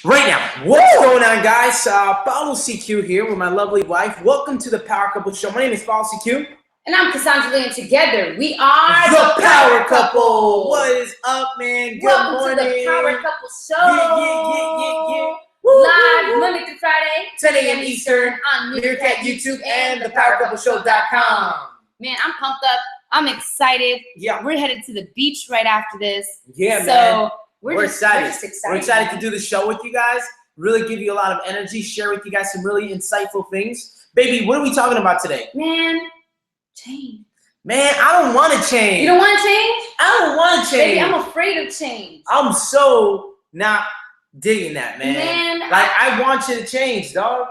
Right now, what's going on, guys? Paulo CQ here with my lovely wife. Welcome to the Power Couple Show. My name is Paulo CQ. And I'm Cassandra Lee, and together we are the Power Couple. What is up, man? Welcome morning. to the Power Couple Show. Yeah. Live Monday through Friday, 10 a.m. Eastern on Meerkat YouTube and thepowercoupleshow.com. Man, I'm pumped up. I'm excited. Yeah. We're headed to the beach right after this. Yeah, so man. We're excited. We're We're excited to do the show with you guys. Really give you a lot of energy. Share with you guys some really insightful things. Baby, what are we talking about today? Man, change. Man, I don't want to change. You don't want to change? I don't want to change. Baby, I'm afraid of change. I'm so not digging that, man. Like, I want you to change, dog.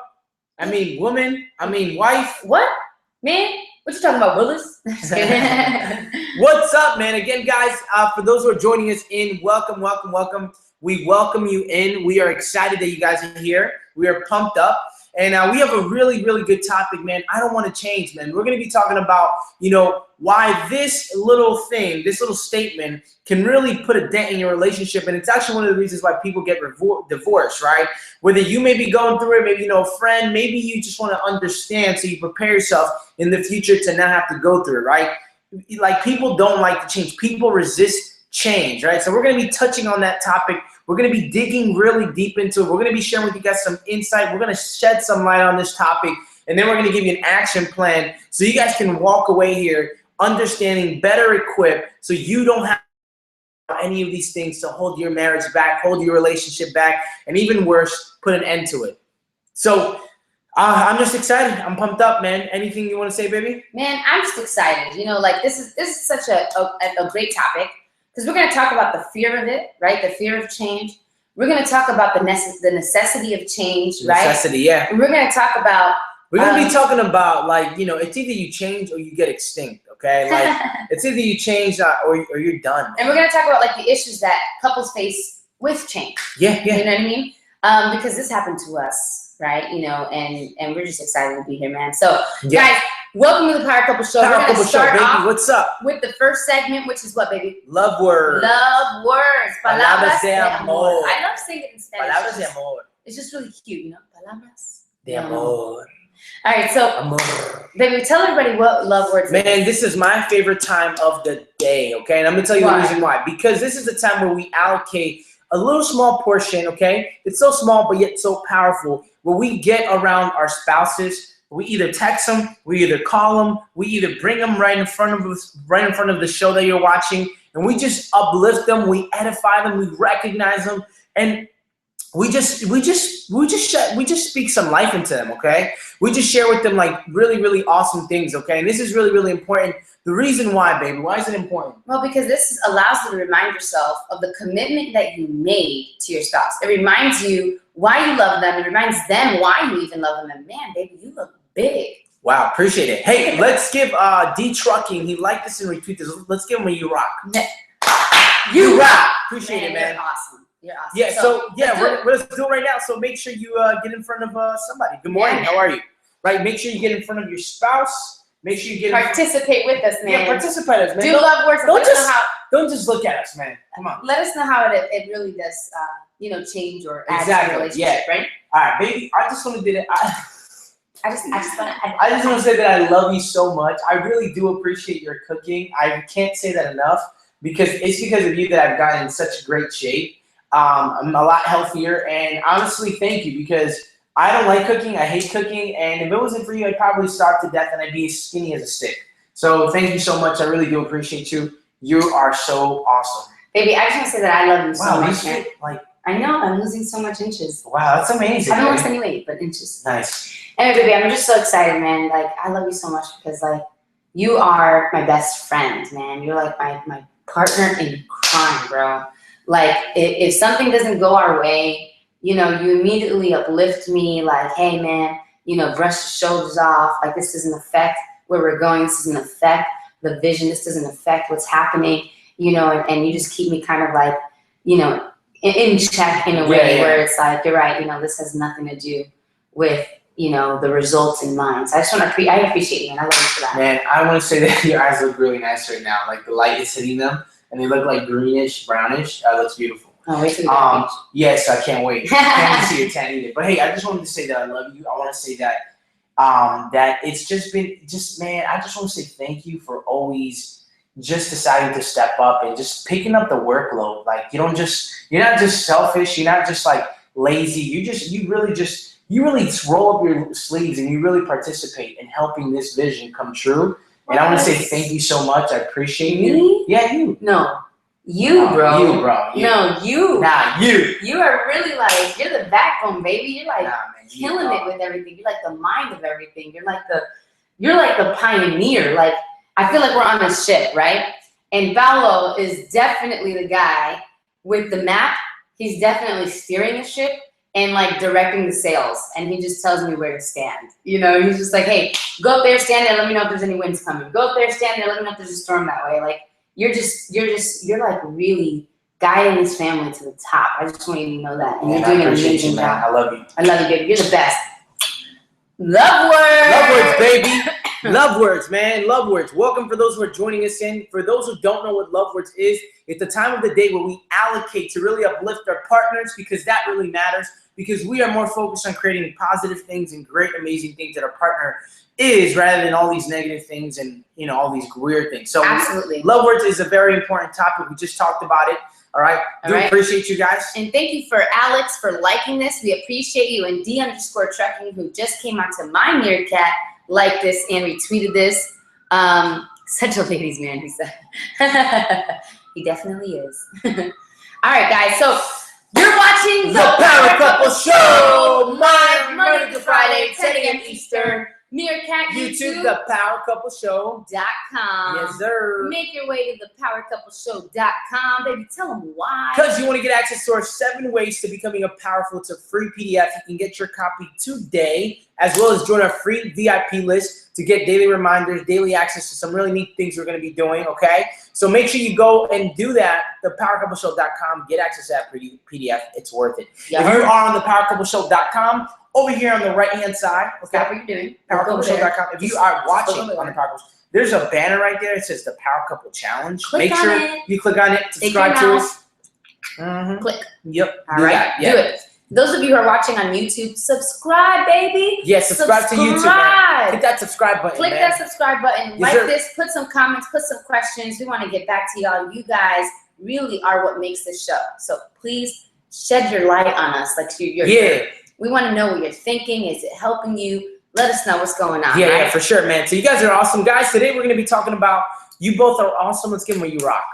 I mean, woman. I mean, wife. What? Man? What you talking about, Willis? Just kidding. What's up, man? Again, guys, for those who are joining us in, welcome. We welcome you in. We are excited that you guys are here. We are pumped up. And we have a really, really good topic, man. I don't want to change, man. We're going to be talking about, why this little thing, this little statement can really put a dent in your relationship. And it's actually one of the reasons why people get divorced, right? Whether you may be going through it, maybe you know a friend, maybe you just want to understand so you prepare yourself in the future to not have to go through it, right? Like, people don't like to change. People resist change, right? So we're going to be touching on that topic. We're going to be digging really deep into it. We're going to be sharing with you guys some insight. We're going to shed some light on this topic, and then we're going to give you an action plan so you guys can walk away here understanding, better equipped, so you don't have any of these things to hold your marriage back, hold your relationship back, and even worse, put an end to it. So I'm just excited. I'm pumped up, man. Anything you want to say, baby? Man, I'm just excited. This is such a great topic. Because we're going to talk about the fear of it, right? The fear of change. We're going to talk about the necessity of change, right? Necessity, yeah. And we're going to talk about... We're going to be talking about, it's either you change or you get extinct, okay? Like, it's either you change or you're done. Man. And we're going to talk about, the issues that couples face with change. Yeah. You know what I mean? Because this happened to us, right? And we're just excited to be here, man. So, guys... Welcome to the Power Couple Show. Power Couple Show, baby. What's up? With the first segment, which is what, baby? Love words. Love words. Palabras de amor. I love saying it in Spanish. Palabras de amor. It's just really cute, Palabras de amor. All right, so, amor. Baby, tell everybody what love words is. Man, this is my favorite time of the day, okay? And I'm going to tell you the reason why. Because this is the time where we allocate a little small portion, okay? It's so small, but yet so powerful, where we get around our spouses. We either text them, we either call them, we either bring them right in front of us, right in front of the show that you're watching, and we just uplift them, we edify them, we recognize them, and we just speak some life into them, okay? We just share with them really, really awesome things, okay? And this is really, really important. The reason why, baby, why is it important? Well, because this allows you to remind yourself of the commitment that you made to your spouse. It reminds you why you love them. It reminds them why you even love them. And man, baby, you look big. Wow, appreciate it. Hey, let's give D Trucking. He liked this and retweeted this. Let's give him a you rock. You rock. Appreciate it, man. You're awesome. You're awesome. Yeah. So let's do it right now. So make sure you get in front of somebody. Good morning. How are you? Right. Make sure you get in front of your spouse. Make sure you get participate with us, man. Yeah, participate with us, man. Do love words. Don't just look at us, man. Come on. Let us know how it really does, change or add to the relationship, right? All right, baby. I just want to do that. I just want to say that I love you so much. I really do appreciate your cooking. I can't say that enough because it's because of you that I've gotten in such great shape. I'm a lot healthier, and honestly, thank you because I don't like cooking. I hate cooking, and if it wasn't for you, I'd probably starve to death and I'd be as skinny as a stick. So thank you so much. I really do appreciate you. You are so awesome. Baby, I just want to say that I love you so much. Man. I know, I'm losing so much inches. Wow, that's amazing. I haven't lost any weight, but inches. Nice. Anyway, baby, I'm just so excited, man. I love you so much because, you are my best friend, man. You're my partner in crime, bro. If something doesn't go our way, you immediately uplift me, hey, man, brush the shoulders off. This doesn't affect where we're going. This doesn't affect the vision. This doesn't affect what's happening, and you just keep me kind of in check in a way where it's you're right, this has nothing to do with, the results in mind. So I just want to, I appreciate you, and I love you for that. Man, I want to say that your eyes look really nice right now. The light is hitting them, and they look greenish, brownish. That looks beautiful. Oh, wait till we go to the beach. Yes, I can't wait. I can't wait to see your tan either. But hey, I just wanted to say that I love you. I want to say that that it's man, I just want to say thank you for always just deciding to step up and just picking up the workload. Like you're not just selfish, you're not just like lazy, you really roll up your sleeves and you really participate in helping this vision come true. And I want to say thank you so much. I appreciate you. Me? Yeah, you. No. You, bro. You, bro. You. No, you. Nah, you. You are really like, you're the backbone, baby. You're like killing you, it with everything. You're like the mind of everything. You're like the pioneer. Like, I feel like we're on a ship, right? And Paulo is definitely the guy with the map. He's definitely steering the ship and like directing the sails. And he just tells me where to stand. You know, he's just like, hey, go up there, stand there, let me know if there's any winds coming. Go up there, stand there, let me know if there's a storm that way. Like, you're like really guiding this family to the top. I just want you to know that. And you're doing an amazing job. I love you. I love you, baby. You're the best. Love words. Love words, baby. Love words, man. Love words. Welcome for those who are joining us in. For those who don't know what love words is, it's the time of the day where we allocate to really uplift our partners, because that really matters, because we are more focused on creating positive things and great, amazing things that our partner is, rather than all these negative things and, you know, all these weird things. So absolutely, love words is a very important topic. We just talked about it. All right. Appreciate you guys. And thank you for Alex for liking this. We appreciate you. And D_trekking, who just came out to my Meerkat, liked this and retweeted this. Such a ladies' man, he said. He definitely is. All right, guys. So you're watching the Power Couple Show, Monday to Friday, 10 a.m. Eastern. Meerkat YouTube, the Power Couple Show.com. Yes, sir. Make your way to the PowerCoupleShow.com. Baby, tell them why. Because you want to get access to our 7 ways to becoming a powerful. It's a free PDF. You can get your copy today, as well as join our free VIP list to get daily reminders, daily access to some really neat things we're going to be doing, okay? So make sure you go and do that, thepowercoupleshow.com. Get access to that PDF. It's worth it. If you are on thepowercoupleshow.com, over here on the right-hand side, okay? Stop what you're doing. PowerCoupleShow.com. If you are watching on the Power Couple, there's a banner right there. It says the Power Couple Challenge. Make sure you click on it, subscribe to us. Click. Yep. All right. Do it. Those of you who are watching on YouTube, subscribe, baby. Yes, subscribe to YouTube, man. Hit that subscribe button, Click that subscribe button. Like this. Put some comments. Put some questions. We want to get back to y'all. You guys really are what makes this show. So please shed your light on us. Like you're here. We want to know what you're thinking. Is it helping you? Let us know what's going on. Yeah, for sure, man. So you guys are awesome. Guys, today we're going to be talking about you both are awesome. Let's give them a you rock.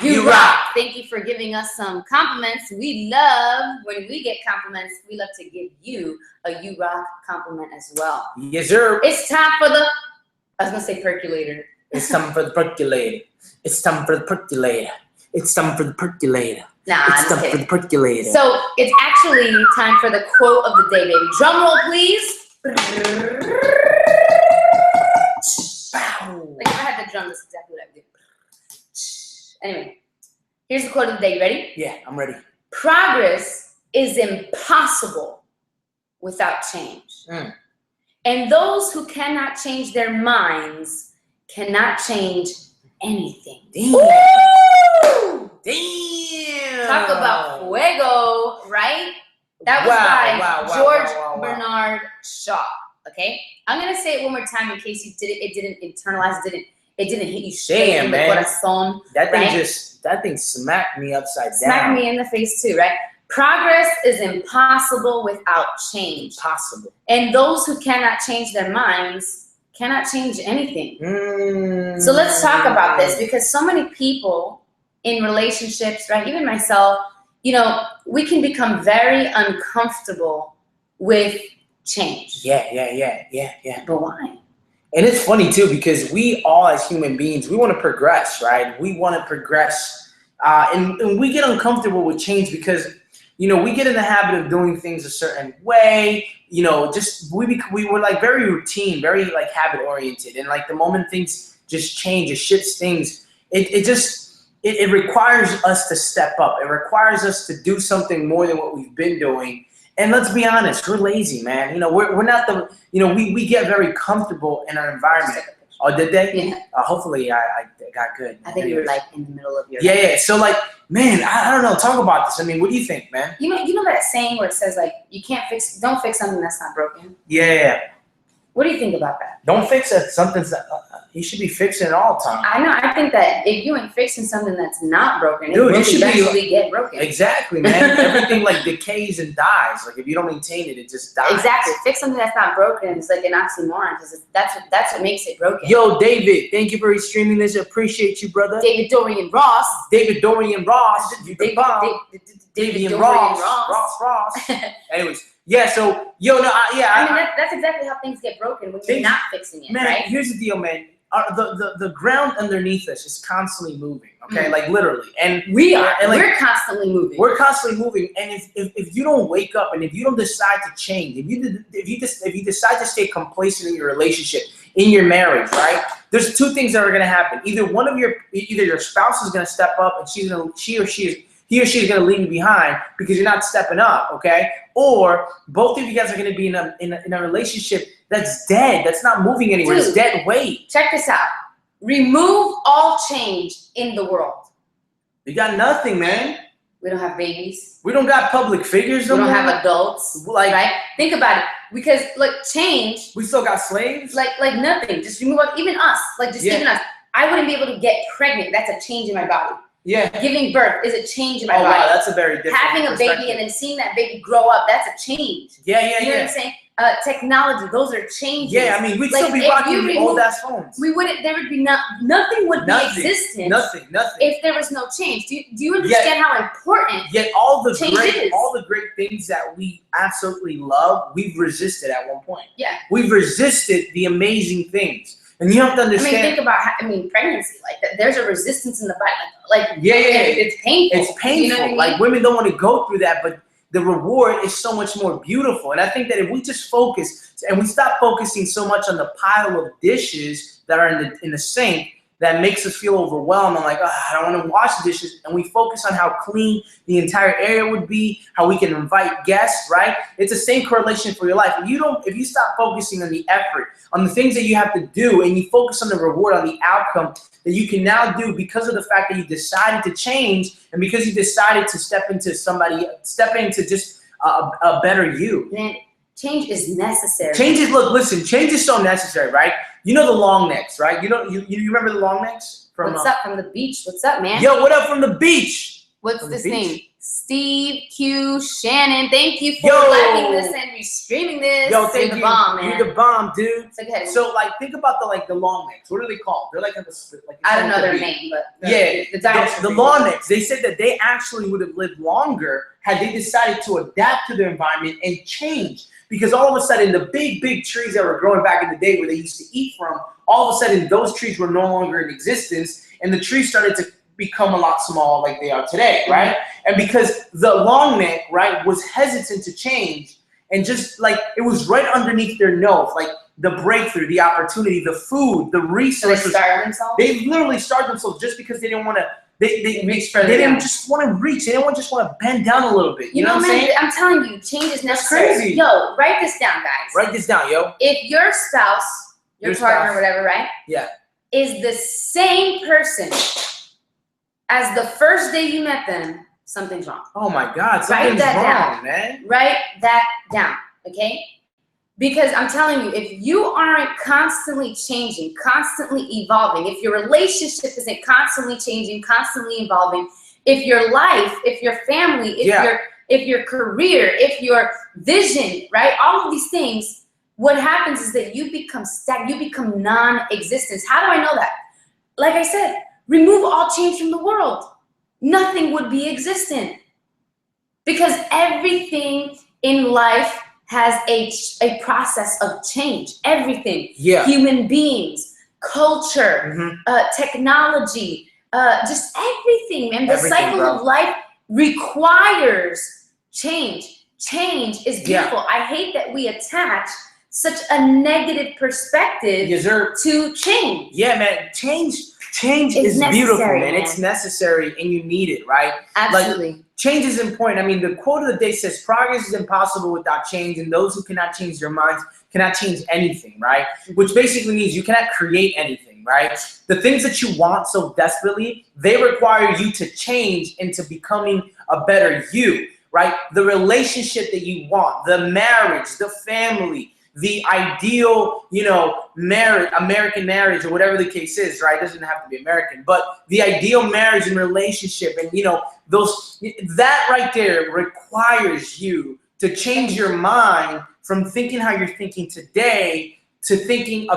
You rock. Thank you for giving us some compliments. We love when we get compliments. We love to give you a you rock compliment as well. Yes, sir. It's time for the, I was going to say percolator. It's time for the percolator. It's time for the percolator. It's time for the percolator. Nah, it's time for the percolator. So it's actually time for the quote of the day, baby. Drum roll, please. Like if I had the drum, that's exactly what I would do. Anyway, here's the quote of the day. You ready? Yeah, I'm ready. Progress is impossible without change. And those who cannot change their minds cannot change anything. Damn. Woo! Damn. Talk about fuego, right? That was by George Bernard Shaw. Okay? I'm going to say it one more time in case you didn't internalize, it didn't hit you straight in the corazón. That thing smacked me upside down. Smacked me in the face too, right? Progress is impossible without change. Possible. And those who cannot change their minds cannot change anything. So let's talk about this, because so many people in relationships, right, even myself, you know, we can become very uncomfortable with change. Yeah. But why? And it's funny too, because we all as human beings, we want to progress, right? We want to progress, and we get uncomfortable with change because, you know, we get in the habit of doing things a certain way. You know, just we were like very routine, very like habit oriented, and like the moment things just change, it shifts things. It requires us to step up. It requires us to do something more than what we've been doing. And let's be honest, we're lazy, man. You know, we're not the, you know, we get very comfortable in our environment. Oh, did they? Yeah. Hopefully I got good. I think you were like in the middle of your. Yeah. So like, man, I don't know. Talk about this. I mean, what do you think, man? You know that saying where it says like don't fix something that's not broken. Yeah. What do you think about that? Don't fix it. Something's that you should be fixing it all the time. I know. I think that if you ain't fixing something that's not broken, it Dude, will you should eventually get broken. Exactly, man. Everything like decays and dies. Like if you don't maintain it, it just dies. Exactly. Fix something that's not broken is like an oxymoron because that's what makes it broken. Yo, David, thank you for streaming this. I appreciate you, brother. David Dorian Ross. David Dorian Ross. You the bomb. David Dorian Ross. Ross. Anyways, yeah. So, yo, no, I mean, that's exactly how things get broken when you're not fixing it, man, right? Here's the deal, man. The ground underneath us is constantly moving. Okay, like literally, and we're constantly moving. We're constantly moving, and if you don't wake up and if you don't decide to change, if you decide to stay complacent in your relationship, in your marriage, right? There's two things that are gonna happen. Either your spouse is gonna step up and he or she is gonna leave you behind because you're not stepping up, okay? Or both of you guys are gonna be in a relationship that's dead, that's not moving anywhere. Dude, it's dead weight. Check this out. Remove all change in the world. We got nothing, man. We don't have babies. We don't got public figures. We don't have adults. Like, right? Think about it. Because look, change. We still got slaves. Like nothing. Just remove even us. Even us. I wouldn't be able to get pregnant. That's a change in my body. Yeah. Giving birth is a change in my body. Wow, that's a very different Having a baby and then seeing that baby grow up, that's a change. Yeah. You know what I'm saying? Technology, those are changes. Yeah, I mean, we'd still be rocking old ass phones. There would be nothing would be existent. Nothing. If there was no change. Do you understand how important all the great things that we absolutely love, we've resisted at one point. Yeah. We've resisted the amazing things. And you have to understand. I mean, think about pregnancy. Like there's a resistance in the body. Like it's painful. It's painful. You know what I mean? Like women don't want to go through that, but the reward is so much more beautiful. And I think that if we just focus and we stop focusing so much on the pile of dishes that are in the sink that makes us feel overwhelmed and like, I don't want to wash the dishes, and we focus on how clean the entire area would be, how we can invite guests, right? It's the same correlation for your life. If you stop focusing on the effort, on the things that you have to do, and you focus on the reward, on the outcome that you can now do because of the fact that you decided to change and because you decided to step into just a better you. Man, change is necessary. Change is so necessary, right? You know the long necks, right? You remember the long necks? What's up from the beach? What's up, man? Yo, what up from the beach? What's this name? Steve Q Shannon. Thank you for liking this and restreaming this. Yo, thank you. You're the bomb, man. You're the bomb, dude. So like, think about the long necks. What are they called? They're like I don't know their name, but the long necks. They said that they actually would have lived longer had they decided to adapt to their environment and change. Because all of a sudden, the big trees that were growing back in the day where they used to eat from, all of a sudden, those trees were no longer in existence, and the trees started to become a lot smaller like they are today, right? And because the long neck, right, was hesitant to change, and just like it was right underneath their nose, like the breakthrough, the opportunity, the food, the resources. They starved themselves? They literally starved themselves just because they didn't want to. They didn't just want to reach. They didn't just want to bend down a little bit. You know what I'm saying? I'm telling you, change is necessary. That's crazy. Yo, write this down, guys. Write this down, yo. If your spouse, your partner, whatever, right? Yeah. Is the same person as the first day you met them, something's wrong. Oh my God, something's wrong, man. Write that down, okay? Because I'm telling you, if you aren't constantly changing, constantly evolving, if your relationship isn't constantly changing, constantly evolving, if your life, if your family, if your career, if your vision, right, all of these things, what happens is that you become stagnant, you become non-existent. How do I know that? Like I said, remove all change from the world. Nothing would be existent. Because everything in life has a process of change. Everything. Yeah. Human beings, culture, technology, just everything, man. The cycle of life requires change. Change is beautiful. I hate that we attach such a negative perspective to change. Yeah, man. Change is beautiful, man. It's necessary and you need it, right? Absolutely. Like, change is important. I mean, the quote of the day says, progress is impossible without change, and those who cannot change their minds cannot change anything, right? Which basically means you cannot create anything, right? The things that you want so desperately, they require you to change into becoming a better you, right? The relationship that you want, the marriage, the family, the ideal, you know, marriage, American marriage, or whatever the case is, right? It doesn't have to be American, but the ideal marriage and relationship, and you know, that right there requires you to change your mind from thinking how you're thinking today to thinking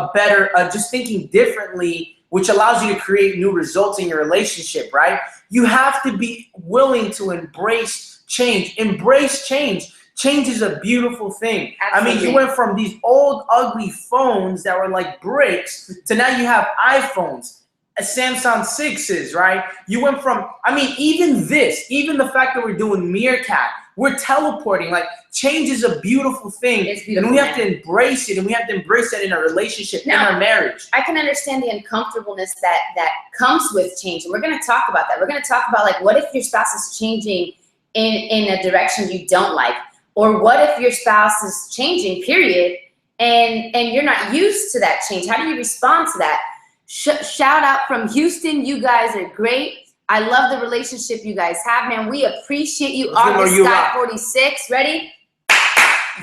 just thinking differently, which allows you to create new results in your relationship, right? You have to be willing to embrace change. Embrace change. Change is a beautiful thing. Absolutely. I mean, you went from these old, ugly phones that were like bricks to now you have iPhones, Samsung 6s, right? You went from, I mean, even the fact that we're doing Meerkat, we're teleporting. Like, change is a beautiful thing. It's beautiful, and we have to embrace it, and we have to embrace that in our relationship, now, in our marriage. I can understand the uncomfortableness that comes with change, and we're going to talk about that. We're going to talk about, like, what if your spouse is changing in a direction you don't like? Or what if your spouse is changing, period, and you're not used to that change? How do you respond to that? Shout out from Houston. You guys are great. I love the relationship you guys have, man. We appreciate you. August Sky 46. Ready?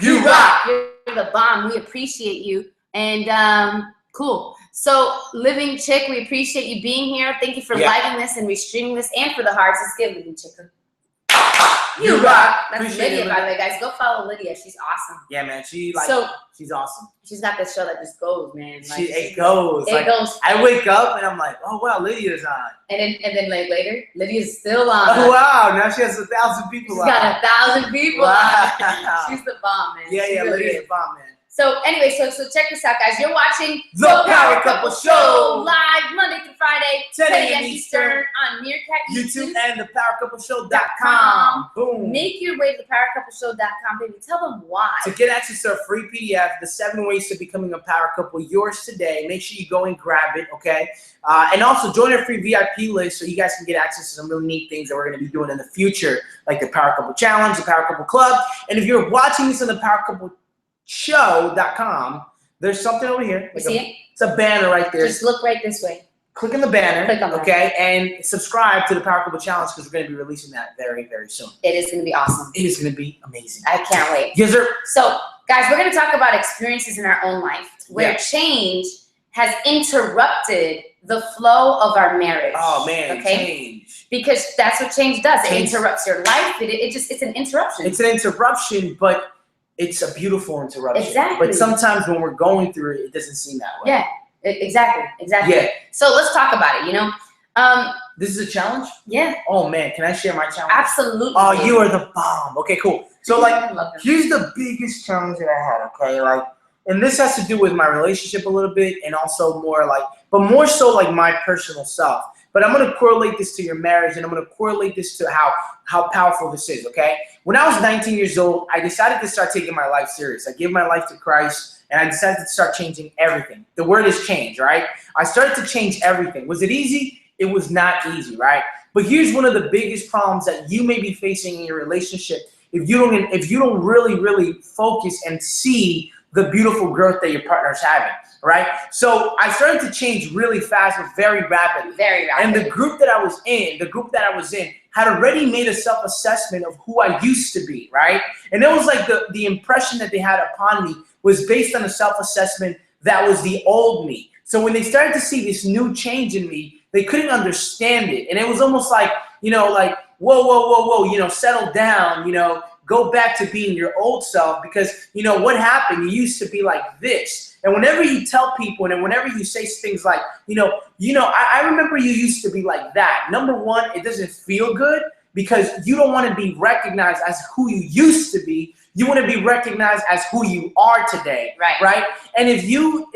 You rock. You're the bomb. We appreciate you. And cool. So, Living Chick, we appreciate you being here. Thank you for liking this and restreaming this, and for the hearts. Let's give Living Chick You rock. That's Lydia, by the way, guys. Go follow Lydia. She's awesome. Yeah, man. She's awesome. She's got this show that just goes, man. Like, it goes. It goes. I wake up and I'm like, oh wow, Lydia's on. And then like later, Lydia's still on. Oh wow, now she has 1,000 people on. She's got 1,000 people on. She's the bomb, man. Yeah, Lydia's the bomb, man. So anyway, so check this out, guys. You're watching The Power Couple Show live Monday through Friday, 10 a.m. Eastern on Meerkat YouTube and thepowercoupleshow.com. Boom. Make your way to thepowercoupleshow.com, baby. Tell them why. To get access to a free PDF, the 7 ways to becoming a power couple, yours today. Make sure you go and grab it, okay? And also join our free VIP list so you guys can get access to some really neat things that we're going to be doing in the future, like the Power Couple Challenge, the Power Couple Club. And if you're watching this on the Power Couple Show.com, there's something over here. You see it? It's a banner right there. Just look right this way. Click on the banner. Click on that. Okay, and subscribe to the Power Couple Challenge because we're going to be releasing that very, very soon. It is going to be awesome. It is going to be amazing. I can't wait. Yes, sir. So, guys, we're going to talk about experiences in our own life where change has interrupted the flow of our marriage. Oh man, okay? Change. Because that's what change does. It interrupts your life. It's an interruption. It's an interruption, but it's a beautiful interruption. Exactly. But sometimes when we're going through it, it doesn't seem that way. Yeah, exactly. Yeah. So let's talk about it, you know. This is a challenge? Yeah. Oh man, can I share my challenge? Absolutely. Oh, you are the bomb. Okay, cool. So like, here's the biggest challenge that I had, okay? Like, and this has to do with my relationship a little bit and also more like, but more so like my personal self. But I'm going to correlate this to your marriage, and I'm going to correlate this to how powerful this is, okay? When I was 19 years old, I decided to start taking my life serious. I gave my life to Christ, and I decided to start changing everything. The word is change, right? I started to change everything. Was it easy? It was not easy, right? But here's one of the biggest problems that you may be facing in your relationship if you don't really focus and see the beautiful growth that your partner's having, right? So I started to change really fast and very rapidly. Very rapidly. And the group that I was in had already made a self-assessment of who I used to be, right? And it was like the impression that they had upon me was based on a self-assessment that was the old me. So when they started to see this new change in me, they couldn't understand it. And it was almost like, you know, like, whoa, you know, settle down, you know, go back to being your old self because, you know, what happened? You used to be like this. And whenever you tell people and whenever you say things like, I remember you used to be like that. Number one, it doesn't feel good because you don't want to be recognized as who you used to be. You want to be recognized as who you are today. Right? And if you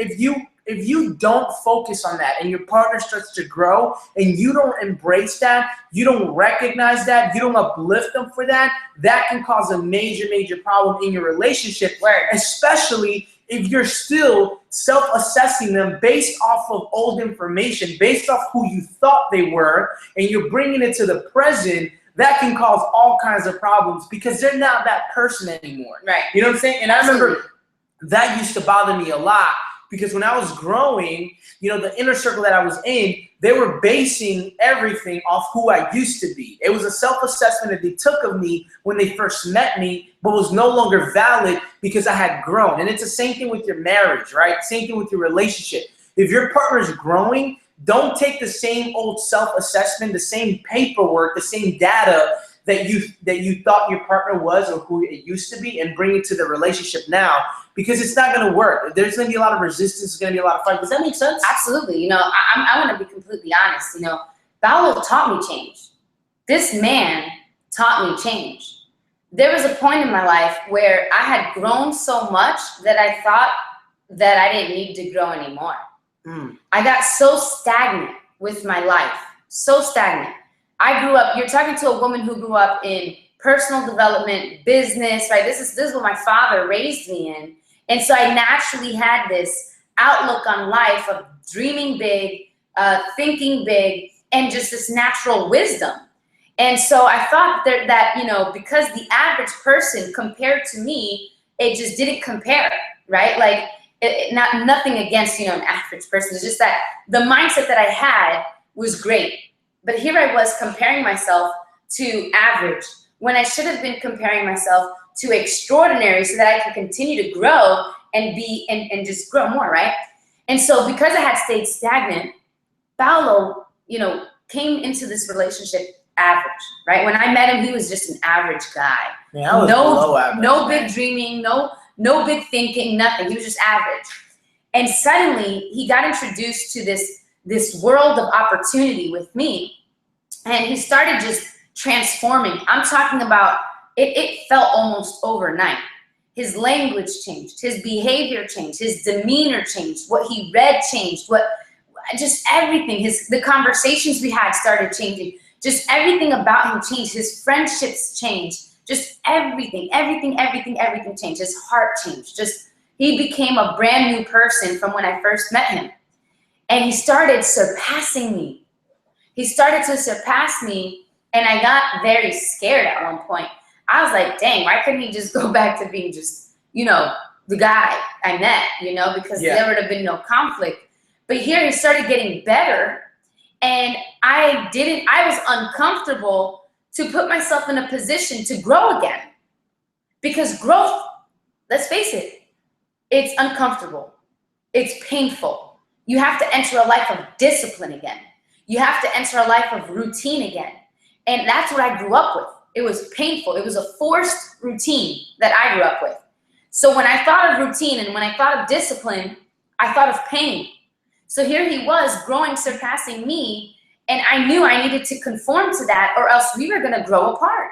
don't focus on that and your partner starts to grow and you don't embrace that, you don't recognize that, you don't uplift them for that, that can cause a major problem in your relationship, especially if you're still self-assessing them based off of old information, based off who you thought they were, and you're bringing it to the present. that can cause all kinds of problems because they're not that person anymore. Right. You know what I'm saying? And I remember that used to bother me a lot because when I was growing, you know, the inner circle that I was in, they were basing everything off who I used to be. It was a self-assessment that they took of me when they first met me, but was no longer valid because I had grown. And it's the same thing with your marriage, right? Same thing with your relationship. If your partner is growing, don't take the same old self-assessment, the same paperwork, the same data that you thought your partner was or who it used to be and bring it to the relationship now, because it's not going to work. There's going to be a lot of resistance. There's going to be a lot of fight. Does that make sense? Absolutely. You know, I want to be completely honest. You know, Paolo taught me change. This man taught me change. There was a point in my life where I had grown so much that I thought that I didn't need to grow anymore. I got so stagnant with my life, so stagnant. I grew up, you're talking to a woman who grew up in personal development, business, right? This is what my father raised me in. And so I naturally had this outlook on life of dreaming big, thinking big, and just this natural wisdom. And so I thought that, you know, because the average person compared to me, it just didn't compare, right? Like, nothing against, you know, an average person. It's just that the mindset that I had was great. But here I was comparing myself to average when I should have been comparing myself to extraordinary so that I could continue to grow and be and just grow more, right? And so because I had stayed stagnant, Paolo, you know, came into this relationship average, right? When I met him, he was just an average guy. Yeah, I was below average, no big dreaming, no big thinking, nothing. He was just average. And suddenly he got introduced to this world of opportunity with me. And he started just transforming. I'm talking about, it felt almost overnight. His language changed, his behavior changed, his demeanor changed, what he read changed, just everything. The conversations we had started changing. Just everything about him changed. His friendships changed. Just everything changed. His heart changed. He became a brand new person from when I first met him. And he started surpassing me. He started to surpass me, and I got very scared at one point. I was like, dang, why couldn't he just go back to being just, you know, the guy I met, you know, because there would have been no conflict. But here he started getting better, and I was uncomfortable to put myself in a position to grow again. Because growth, let's face it, it's uncomfortable. It's painful. You have to enter a life of discipline again. You have to enter a life of routine again. And that's what I grew up with. It was painful. It was a forced routine that I grew up with. So when I thought of routine and when I thought of discipline, I thought of pain. So here he was growing, surpassing me, and I knew I needed to conform to that or else we were gonna grow apart.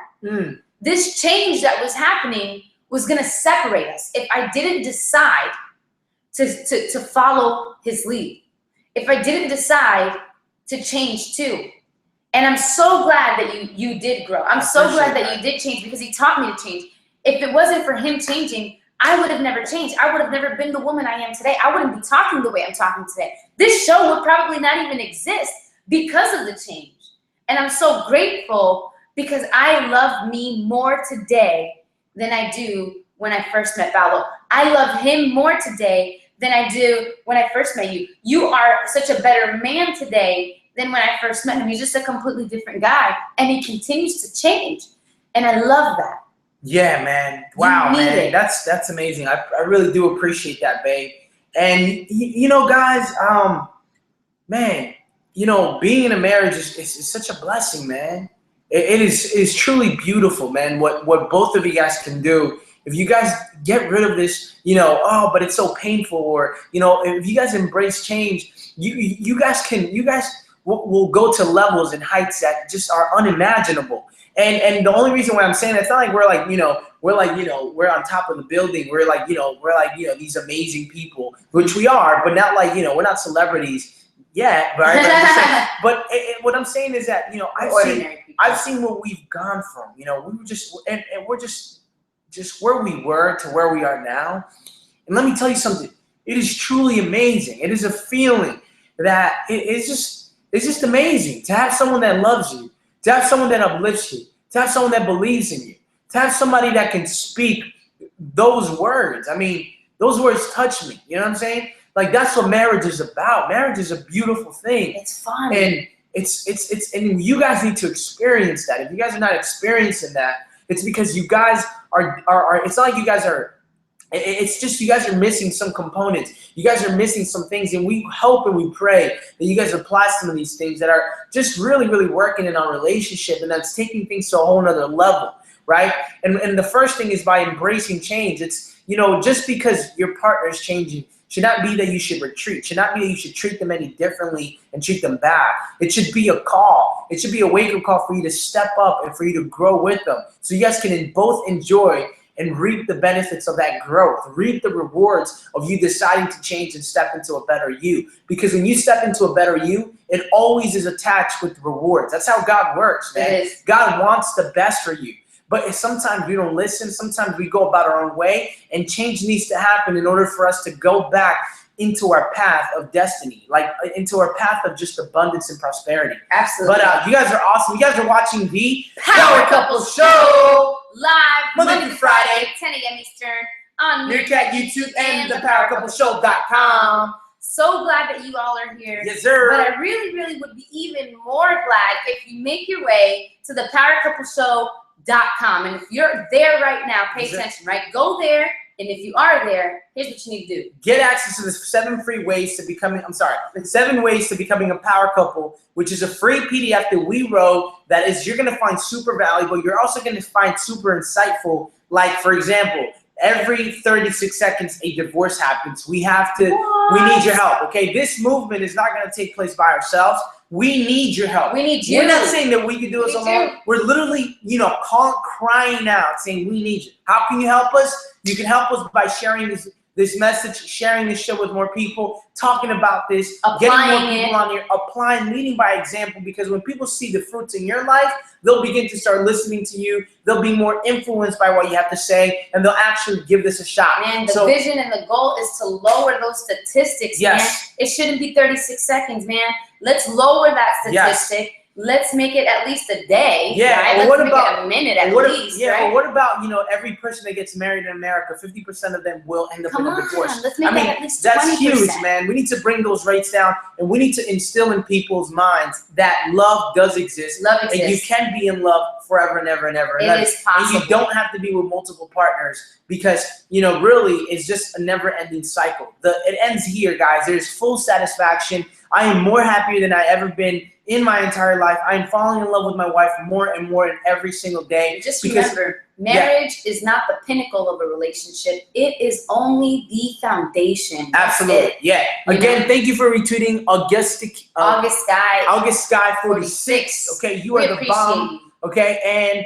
This change that was happening was gonna separate us if I didn't decide to follow his lead. If I didn't decide to change too. And I'm so glad that you did grow. I'm so glad that you did change because he taught me to change. If it wasn't for him changing, I would have never changed. I would have never been the woman I am today. I wouldn't be talking the way I'm talking today. This show would probably not even exist because of the change. And I'm so grateful because I love me more today than I do when I first met Paolo. I love him more today than I do when I first met you. You are such a better man today than when I first met him. He's just a completely different guy, and he continues to change, and I love that. Yeah, man. Wow, man. That's amazing. I really do appreciate that, babe. And you know, guys, man, you know, being in a marriage is such a blessing, man. It is truly beautiful, man. What both of you guys can do. If you guys get rid of this, you know, oh, but it's so painful, or you know, if you guys embrace change, you guys will go to levels and heights that just are unimaginable. And the only reason why I'm saying that, it's not like we're on top of the building. We're like these amazing people, which we are, but not like, you know, we're not celebrities yet, right? But what I'm saying is that, you know, I've seen what we've gone from. You know, we were just and we're just where we were to where we are now. And let me tell you something. It is truly amazing. It is a feeling that it's just amazing to have someone that loves you, to have someone that uplifts you, to have someone that believes in you, to have somebody that can speak those words. I mean, those words touch me. You know what I'm saying? Like, that's what marriage is about. Marriage is a beautiful thing. It's fun. And and you guys need to experience that. If you guys are not experiencing that, it's because you guys are it's not like you guys are, it's just you guys are missing some components. You guys are missing some things, and we hope and we pray that you guys apply some of these things that are just really, really working in our relationship, and that's taking things to a whole nother level, right? And the first thing is by embracing change. It's, you know, just because your partner is changing should not be that you should retreat. Should not be that you should treat them any differently and treat them bad. It should be a call. It should be a wake-up call for you to step up and for you to grow with them, so you guys can both enjoy and reap the benefits of that growth, reap the rewards of you deciding to change and step into a better you. Because when you step into a better you, it always is attached with rewards. That's how God works, man. It is. God wants the best for you. But sometimes we don't listen. Sometimes we go about our own way, and change needs to happen in order for us to go back into our path of destiny, like into our path of just abundance and prosperity. Absolutely. But you guys are awesome. You guys are watching the Power Couple Show live Monday through Friday, 10 a.m. Eastern on Meerkat YouTube and thepowercoupleshow.com. So glad that you all are here. Yes, sir. But I really, really would be even more glad if you make your way to thepowercoupleshow.com. And if you're there right now, pay attention, right? Go there. And if you are there, here's what you need to do. Get access to the 7 ways to becoming a power couple, which is a free PDF that we wrote that is you're going to find super valuable. You're also going to find super insightful. Like, for example, every 36 seconds a divorce happens. We need your help, okay? This movement is not going to take place by ourselves. We need your help. We need you. We're not saying that we can do this alone. We're literally, crying out, saying we need you. How can you help us? You can help us by sharing this message, sharing this show with more people, talking about this, getting more people on here, applying, leading by example, because when people see the fruits in your life, they'll begin to start listening to you. They'll be more influenced by what you have to say, and they'll actually give this a shot. Man, the vision and the goal is to lower those statistics, man. It shouldn't be 36 seconds, man. Let's lower that statistic. Yes. Let's make it at least a day. Yeah. Right? Well, Let's make it a minute at least. Yeah. Right? Well, what about every person that gets married in America? 50% of them will end up in a divorce. Let's make that at least 20%. That's huge, man. We need to bring those rates down, and we need to instill in people's minds that love does exist. Love exists. And you can be in love forever and ever and ever. It is possible. And you don't have to be with multiple partners because really it's just a never-ending cycle. It ends here, guys. There's full satisfaction. I am more happier than I ever been in my entire life. I am falling in love with my wife more and more in every single day. Just remember, marriage is not the pinnacle of a relationship. It is only the foundation. Absolutely. Yeah. Again, thank you for retweeting August Sky 46. Okay, you are the bomb. Okay, and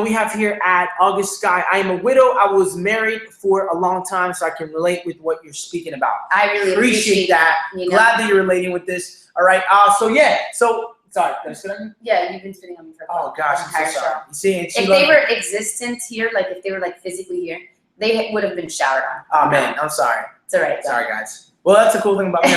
we have here at August Sky, I am a widow. I was married for a long time, so I can relate with what you're speaking about. I really appreciate that. Glad that you're relating with this. All right. Sorry. Did I spit on you? Yeah, you've been spitting on me for gosh, I'm so sorry. You see, if they were existent here, like if they were like physically here, they would have been showered on. Oh man, I'm sorry. It's all right. Sorry, guys. Well, that's a cool thing about me.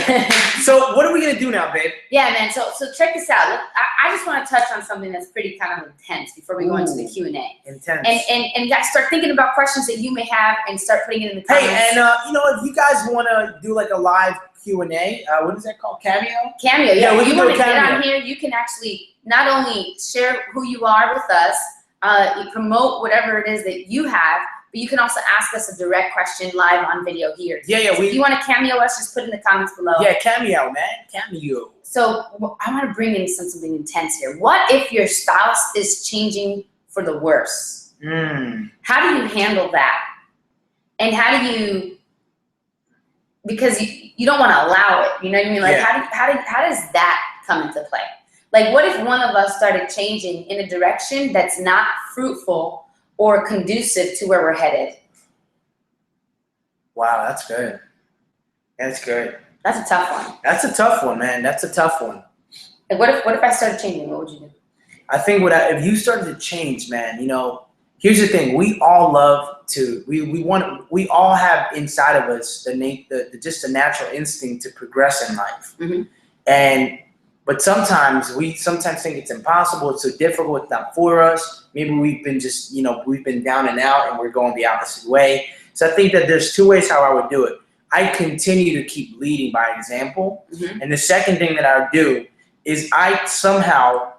So what are we gonna do now, babe? Yeah, man. So check this out. I just want to touch on something that's pretty kind of intense before we go into the Q&A. Intense. And guys, start thinking about questions that you may have and start putting it in the comments. Hey, and if you guys want to do like a live Q&A, what is that called? Cameo? Cameo. Yeah. We you want to get on here? You can actually not only share who you are with us, you promote whatever it is that you have. But you can also ask us a direct question live on video here. Yeah. So if you want to cameo us, just put it in the comments below. Yeah, cameo, man. Cameo. So I want to bring in something intense here. What if your spouse is changing for the worse? How do you handle that? And how do you, because you don't want to allow it, you know what I mean? Like how does that come into play? Like what if one of us started changing in a direction that's not fruitful or conducive to where we're headed? Wow, that's good. That's good. That's a tough one. That's a tough one, man. That's a tough one. Like what if I started changing? What would you do? I think if you started to change, man, here's the thing. We all love to, we all have inside of us just a natural instinct to progress in life. Mm-hmm. And But sometimes we think it's impossible. It's so difficult. It's not for us. Maybe we've been just, we've been down and out and we're going the opposite way. So I think that there's two ways how I would do it. I continue to keep leading by example. Mm-hmm. And the second thing that I would do is I somehow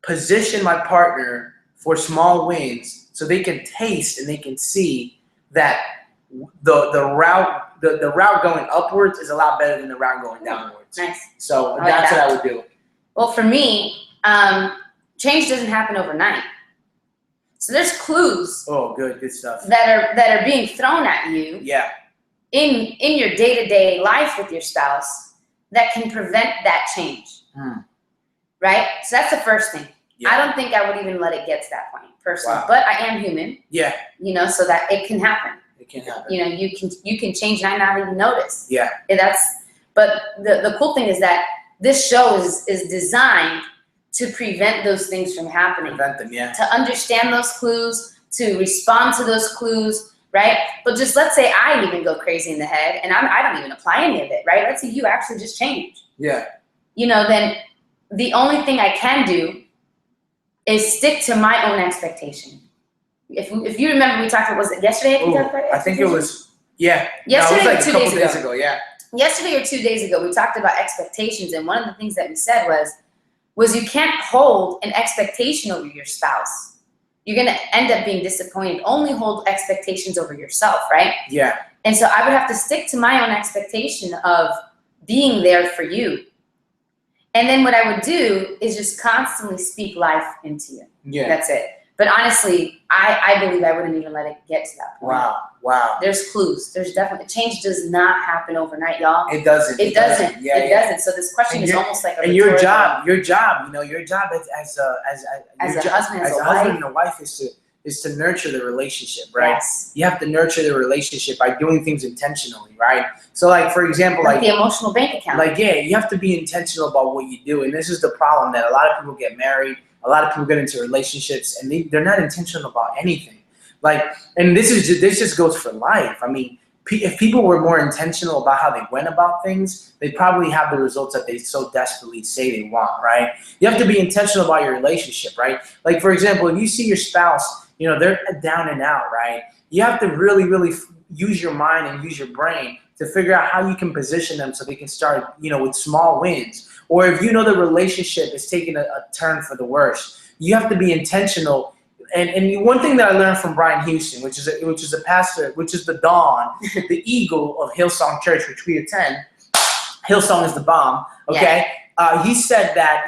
position my partner for small wins so they can taste and they can see that the route going upwards is a lot better than the route going downwards. Nice. So that's what I would do. Well, for me, change doesn't happen overnight. So there's clues. Oh, good stuff. That are being thrown at you. Yeah. In your day-to-day life with your spouse that can prevent that change. Right? So that's the first thing. Yeah. I don't think I would even let it get to that point personally. Wow. But I am human. Yeah. So that it can happen. It can happen. You can change and I not even notice. Yeah. But the cool thing is that this show is designed to prevent those things from happening. Prevent them, yeah. To understand those clues, to respond to those clues, right? But just let's say I even go crazy in the head and I don't even apply any of it, right? Let's say you actually just change. Yeah. Then the only thing I can do is stick to my own expectation. If you remember, we talked about, was it yesterday? I think it was, yeah. Yesterday no, it was like or 2 days ago, yeah. Yesterday or 2 days ago, we talked about expectations, and one of the things that we said was you can't hold an expectation over your spouse. You're gonna end up being disappointed. Only hold expectations over yourself, right? Yeah. And so I would have to stick to my own expectation of being there for you. And then what I would do is just constantly speak life into you. Yeah. That's it. But honestly, I believe I wouldn't even let it get to that point. Wow. There's clues. There's definitely, change does not happen overnight, y'all. It doesn't. It doesn't. Yeah, it doesn't. So this question is almost like a and your job, your job as a husband and a wife is to nurture the relationship, right? Yes. You have to nurture the relationship by doing things intentionally, right? So like, for example, like the emotional bank account. Like, yeah, you have to be intentional about what you do. And this is the problem, that a lot of people get married, a lot of people get into relationships, and they're not intentional about anything. Like, and this just goes for life. I mean, if people were more intentional about how they went about things, they'd probably have the results that they so desperately say they want, right? You have to be intentional about your relationship, right? Like, for example, if you see your spouse, they're down and out, right? You have to really, really use your mind and use your brain to figure out how you can position them so they can start, with small wins. Or if the relationship is taking a turn for the worse, you have to be intentional. And one thing that I learned from Brian Houston, which is a pastor, which is the Dawn, the eagle of Hillsong Church, which we attend. Hillsong is the bomb. Okay, yeah. He said that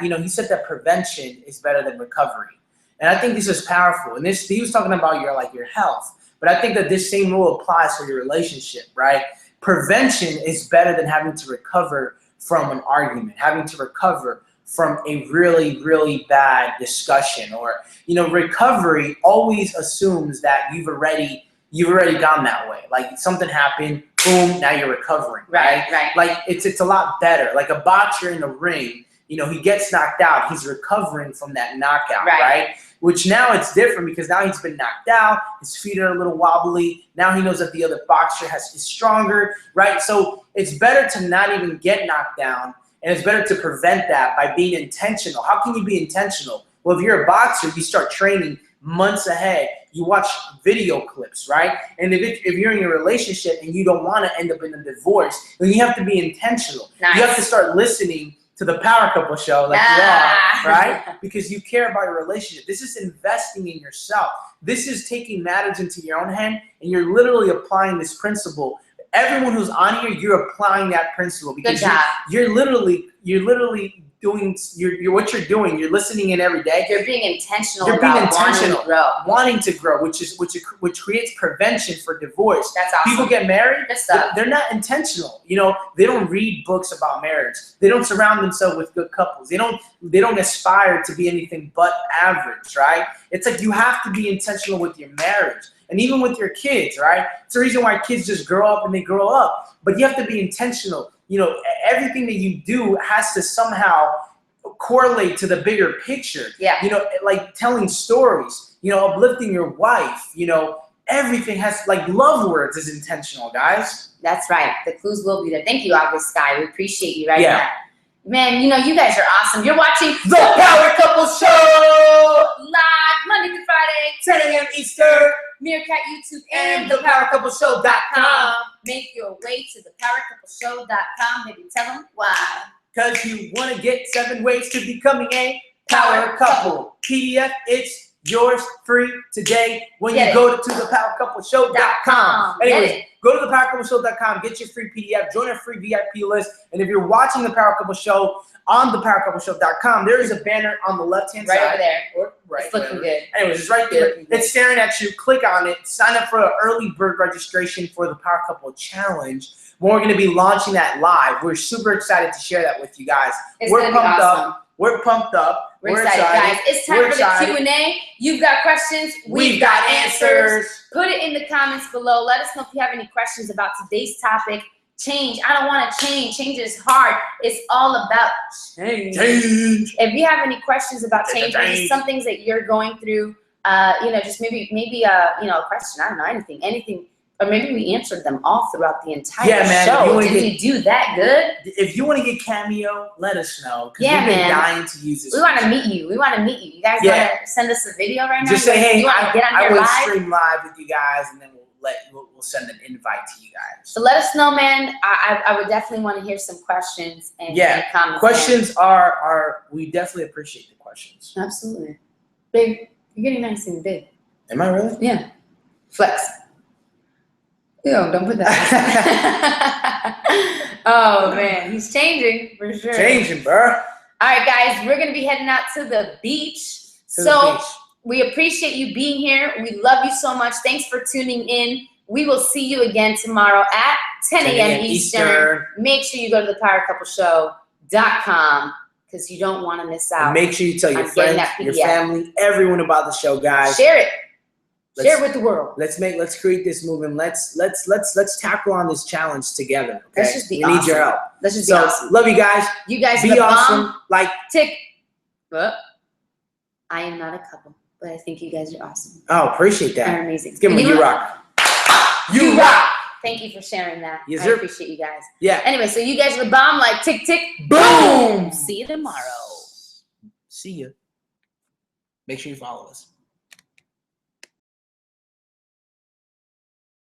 prevention is better than recovery, and I think this is powerful. And he was talking about your health, but I think that this same rule applies for your relationship, right? Prevention is better than having to recover from an argument, having to recover from a really, really bad discussion. Or, recovery always assumes that you've already gone that way. Like, something happened, boom, now you're recovering, right? Like, it's a lot better. Like a boxer in the ring, he gets knocked out, he's recovering from that knockout, right? Which now it's different because now he's been knocked out, his feet are a little wobbly, now he knows that the other boxer is stronger, right? So it's better to not even get knocked down, and it's better to prevent that by being intentional. How can you be intentional? Well, if you're a boxer, you start training months ahead. You watch video clips, right? And if you're in a relationship and you don't want to end up in a divorce, then you have to be intentional. Nice. You have to start listening to the Power Couple show like you are, right? Because you care about your relationship. This is investing in yourself. This is taking matters into your own hand, and you're literally applying this principle. Everyone who's on here, you're applying that principle because you're literally doing what you're doing. You're listening in every day. You're being intentional. Wanting to grow, which creates prevention for divorce. That's awesome. People get married, they're not intentional. They don't read books about marriage. They don't surround themselves with good couples. They don't aspire to be anything but average, right? It's like you have to be intentional with your marriage. And even with your kids, right? It's the reason why kids just grow up and they grow up. But you have to be intentional. Everything that you do has to somehow correlate to the bigger picture. Yeah. Like telling stories, uplifting your wife, everything has, like, love words is intentional, guys. That's right. The clues will be there. Thank you, August Sky. We appreciate you writing that. Man, you know, you guys are awesome. You're watching The Power Couple Show! live Monday through Friday, 10 a.m. Eastern. Meerkat YouTube And and thepowercoupleshow.com. Make your way to thepowercoupleshow.com. Maybe tell them why. Because you want to get 7 ways to becoming a power couple. PDF, it's yours free today when Get you it. go to thepowercoupleshow.com. Get Anyways, it. go to thepowercoupleshow.com, get your free PDF, join our free VIP list. And if you're watching The Power Couple Show on thepowercoupleshow.com, there is a banner on the left-hand Right side. over there. Or right, It's looking whatever. good. Anyways, it's right there. Looking good. It's staring at you. Click on it. Sign up for an early bird registration for the Power Couple Challenge. We're going to be launching that live. We're super excited to share that with you guys. It's We're gonna be pumped awesome. up. We're pumped up. We're excited, guys. It's time We're for the excited. Q&A. You've got questions. We've got answers. Put it in the comments below. Let us know if you have any questions about today's topic. Change. I don't want to change. Change is hard. It's all about change. Change. If you have any questions about change, or Change. just some things that you're going through, you know, just maybe you know, a question. I don't know, anything. Or maybe we answered them all throughout the entire Yeah, man, if you show. wanna Did we do that good? If you want to get Cameo, let us know. Because Yeah, we've been man. dying to use this. We want to meet you. You guys Yeah. want to send us a video right now? Just say, hey, you want to get on I here will live? stream live with you guys, and then we'll send an invite to you guys. So let us know, man. I would definitely want to hear some questions and Yeah, comments. Questions are we definitely appreciate the questions. Man. Absolutely. Babe, you're getting nice and big. Am I really? Yeah. Flex. Yo, don't put that. Oh, man. He's changing for sure. Changing, bro. All right, guys. We're going to be heading out to the beach. To the beach. We appreciate you being here. We love you so much. Thanks for tuning in. We will see you again tomorrow at 10 a.m. Eastern. Make sure you go to thepowercoupleshow.com because you don't want to miss out. And make sure you tell your I'm getting friends, that your PDF. family, everyone about the show, guys. Share it. Let's- Share it with the world. Let's create this movement. Let's tackle on this challenge together. Okay? Let's just be we need your awesome. help. Let's just be So awesome. love you guys. You guys are Be the awesome. bomb. Like Tick. Well, I am not a couple, but I think you guys are awesome. appreciate that. You're amazing. Let's give them a You you know what? rock. You rock. Thank you for sharing that. Yes, I sir. appreciate you guys. Yeah. Anyway, so you guys are the bomb, like tick, tick, Boom. See you tomorrow. See ya. Make sure you follow us.